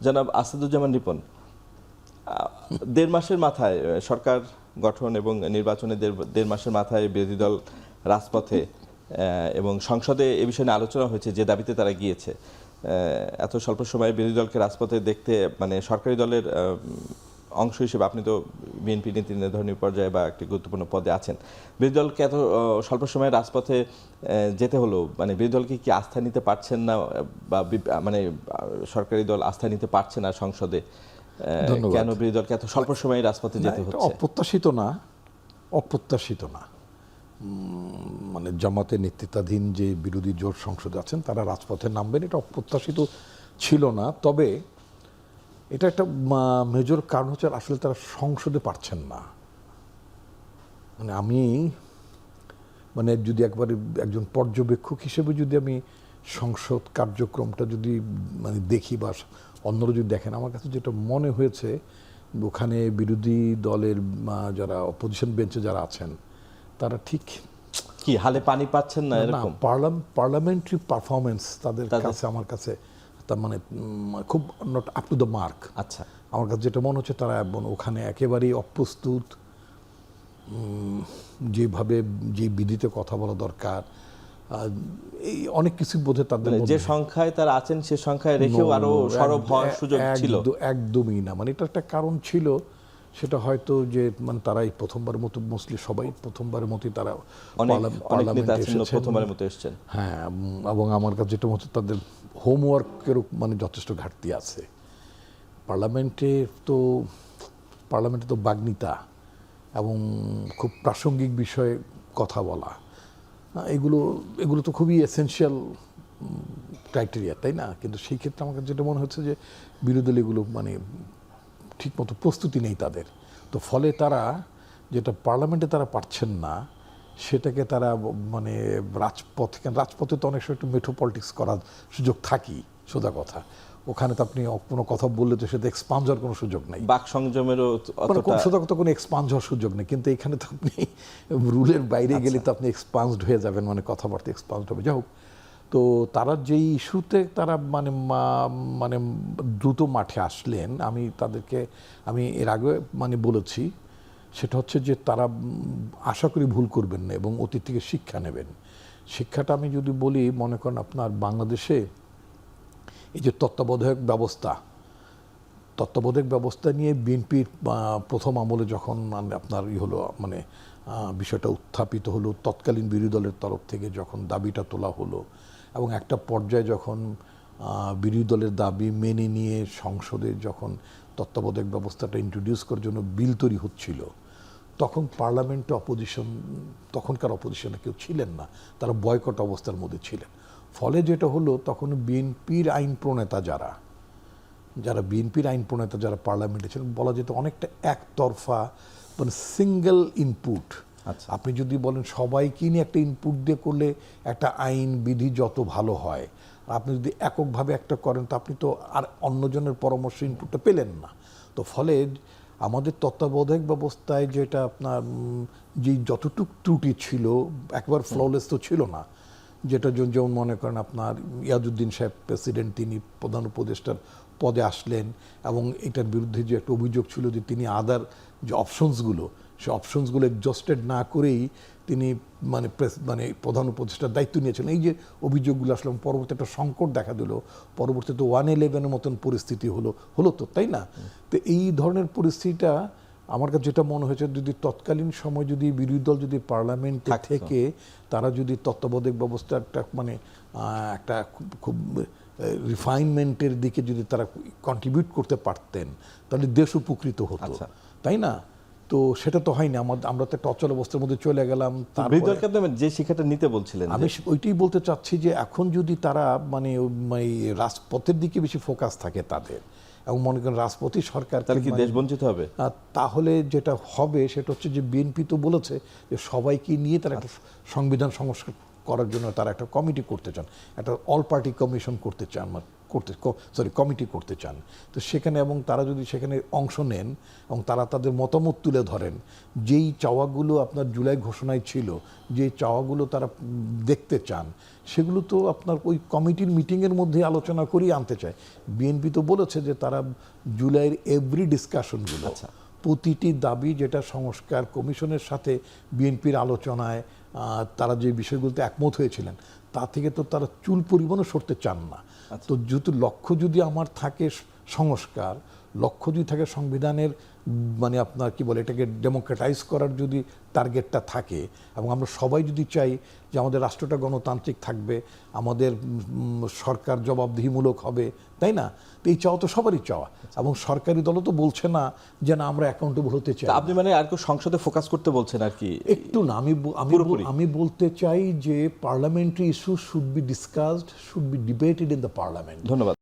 জনাব আসাদুজ্জামান রিপন, 1.5 মাসের মাথায় সরকার গঠন এবং নির্বাচনের 1.5 মাসের মাথায় বিরোধী দল রাজপথে এবং সংসদে এ বিষয়ে নিয়ে আলোচনা হয়েছে, যে দাবিতে তারা গিয়েছে। এত স্বল্প সময়ে বিরোধী দলকে রাজপথে দেখতে, মানে সরকারি দলের অংশ হিসেবে আপনি তো বিএনপি নীতি নির্ধারণী পর্যায়ে বা একটি গুরুত্বপূর্ণ পদে আছেন, বিরোধী দলকে এত স্বল্প সময়ে রাজপথে যেতে হলো, মানে বিরোধী দলকে কি আস্থা নিতে পারছেন না, বা মানে সরকারি দল আস্থা নিতে পারছে না সংসদে? কেন বিরোধী দলকে এত স্বল্প সময়ে রাজপথে যেতে হচ্ছে? অপ্রত্যাশিত না। মানে জামাতের নেতৃত্বাধীন যে বিরোধী জোট সংসদে আছেন তারা রাজপথে নামবেন, এটা অপ্রত্যাশিত ছিল না। তবে এটা একটা মেজর কারণ হচ্ছে আসলে তারা সংসদে পারছেন না। মানে আমি যদি একবারে একজন পর্যবেক্ষক হিসেবে যদি আমি সংসদ কার্যক্রমটা যদি দেখি বা অন্যরা যদি দেখেন, আমার কাছে যেটা মনে হয়েছে ওখানে বিরোধী দলের যারা অপোজিশন বেঞ্চে যারা আছেন তারা ঠিক কি হালে পানি পাচ্ছেন না এরকম? পার্লামেন্টারি পারফরমেন্স তাদের কাছে, আমার কাছে তার খুব not up to the mark. আচ্ছা, আমার কাছে যেটা মনে হচ্ছে তারা ওখানে একেবারেই অপ্রস্তুত। যেভাবে যে বিধিতে কথা বলা দরকার, এই অনেক কিছু বোধে তাদের যে সংখ্যায় তারা আছেন সে সংখ্যায় রেখেও আরো সরব হওয়ার সুযোগ ছিল। একদমই না। এটা একটা কারণ ছিল, সেটা হয়তো যে তারাই প্রথমবারের মতো, মোস্টলি সবাই প্রথমবারের মতোই তারা পার্লামেন্টে এসেছেন। হ্যাঁ, এবং আমার কাছে যেটা মতো তাদের হোমওয়ার্কেরও যথেষ্ট ঘাটতি আছে। পার্লামেন্টে তো বাগ্মিতা এবং খুব প্রাসঙ্গিক বিষয়ে কথা বলা, এগুলো তো খুবই এসেনশিয়াল ক্রাইটেরিয়া, তাই না? কিন্তু সেই ক্ষেত্রে আমার যেটা মনে হচ্ছে যে বিরোধী দল এগুলো ঠিকমতো প্রস্তুতি নেই তাদের। তো ফলে তারা যেটা পার্লামেন্টে তারা পারছেন না, সেটাকে তারা রাজপথে তো অনেক সময় একটু মেঠো পলিটিক্স করার সুযোগ থাকি, সোজা কথা। ওখানে তো আপনি কোনো কথা বললে তো সেটা এক্সপান্স হওয়ার কোনো সুযোগ নেই, বাক সংযমেরও সোজা কথা কোনো এক্সপান্স হওয়ার সুযোগ নেই। কিন্তু এখানে তো আপনি রুলের বাইরে গেলে তো আপনি এক্সপান্সড হয়ে যাবেন, কথাবার্তা এক্সপান্সড হবে। যাই হোক, তো তারা যেই ইস্যুতে তারা দ্রুত মাঠে আসলেন, আমি এর আগে বলেছি, সেটা হচ্ছে যে তারা আশা করি ভুল করবেন না এবং অতীত থেকে শিক্ষা নেবেন। শিক্ষাটা আমি যদি বলি, মনে করেন আপনার বাংলাদেশে এই যে তত্ত্বাবধায়ক ব্যবস্থা নিয়ে বিএনপির প্রথম আমলে যখন আপনার হলো বিষয়টা উত্থাপিত হলো, তৎকালীন বিরোধী দলের তরফ থেকে যখন দাবিটা তোলা হলো এবং একটা পর্যায়ে যখন বিরোধী দলের দাবি মেনে নিয়ে সংসদে যখন তত্ত্বাবধায়ক ব্যবস্থাটা ইন্ট্রোডিউস করার জন্য বিল তৈরি হচ্ছিল, তখন পার্লামেন্টে তখনকার অপোজিশনে কেউ ছিলেন না, তারা বয়কট অবস্থার মধ্যে ছিলেন। ফলে যেটা হলো, তখন বিএনপির আইন প্রণেতা যারা পার্লামেন্টে ছিলেন, বলা যেত অনেকটা একতরফা, সিঙ্গেল ইনপুট। আপনি যদি বলেন সবাইকে নিয়ে একটা ইনপুট দিয়ে করলে একটা আইন বিধি যত ভালো হয়, আপনি যদি এককভাবে একটা করেন তো আপনি তো আর অন্যজনের পরামর্শ ইনপুটটা পেলেন না। তো ফলে আমাদের তত্ত্বাবধায়ক ব্যবস্থায় যেটা আপনার যে যতটুকু ত্রুটি ছিল, একবার ফ্ললেস তো ছিল না। যেটা যেমন মনে করেন আপনার ইয়াজউদ্দিন সাহেব প্রেসিডেন্ট, তিনি প্রধান উপদেষ্টার পদে আসলেন এবং এটার বিরুদ্ধে যে একটা অভিযোগ ছিল যে তিনি আদার যে অপশনসগুলো, সে অপশনসগুলো এক্সজস্টেড না করেই তিনি প্রধান উপদেষ্টার দায়িত্ব নিয়েছিলেন। এই যে অভিযোগগুলো আসলে পরবর্তী একটা সংকট দেখা দিল, পরবর্তীতে 111-এর মতন পরিস্থিতি হলো তো, তাই না? তো এই ধরনের পরিস্থিতিটা আমার কাছে যেটা মনে হয়েছে, যদি তৎকালীন সময় যদি বিরোধী দল যদি পার্লামেন্টে থেকে তারা যদি তত্ত্বাবধায়ক ব্যবস্থা একটা খুব রিফাইনমেন্টের দিকে যদি তারা কন্ট্রিবিউট করতে পারতেন, তাহলে দেশ উপকৃত হতো, তাই না? তো সেটা তো হয়নি। আমরা তো একটা অচল অবস্থার মধ্যে চলে গেলাম। যে শিক্ষাটা নিতে বলছিলেন, আমি ওইটাই বলতে চাচ্ছি যে এখন যদি তারা রাজপথের দিকে বেশি ফোকাস থাকে তাদের, এবং মনে করেন রাজপথই সরকার, তাহলে কি দেশ বঞ্চিত হবে? তাহলে যেটা হবে সেটা হচ্ছে যে বিএনপি তো বলেছে যে সবাইকে নিয়ে তারা একটা সংবিধান সংস্কার করার জন্য তারা একটা কমিটি করতে চান, একটা অল পার্টি কমিশন করতে চান। কমিটি করতে চান। তো সেখানে এবং তারা যদি সেখানে অংশ নেন এবং তারা তাদের মতামত তুলে ধরেন, যেই চাওয়াগুলো আপনার জুলাই ঘোষণায় ছিল, যে চাওয়াগুলো তারা দেখতে চান, সেগুলো তো আপনার ওই কমিটির মিটিংয়ের মধ্যে আলোচনা করেই আনতে চায়। বিএনপি তো বলেছে যে তারা জুলাইয়ের এভরি ডিসকাশনগুলো, প্রতিটি দাবি যেটা সংস্কার কমিশনের সাথে বিএনপির আলোচনায় তারা যে বিষয়গুলোতে একমত হয়েছিলেন, তা থেকে তো তারা চুল পরিমাণও সরতে চান না। তো যেহেতু লক্ষ্য যদি আমার থাকে সংস্কার, লক্ষ্য যদি থাকে সংবিধানের মানে আপনার কি বলে এটাকে ডেমোক্রেটাইজ করার যদি টার্গেটটা থাকে, এবং আমরা সবাই যদি চাই যে আমাদের রাষ্ট্রটা গণতান্ত্রিক থাকবে, আমাদের সরকার জবাবদিহিমূলক হবে, তাই না? তো এই চাওয়া তো সবারই চাওয়া, এবং সরকারি দলও তো বলছে না যে না আমরা অ্যাকাউন্টেবল হতে চাই। আপনি মানে আর কেউ সংসদে ফোকাস করতে বলছেন আর কি? একটু না, আমি বলতে চাই যে parliamentary issue should be discussed, should be debated in the parliament. ধন্যবাদ।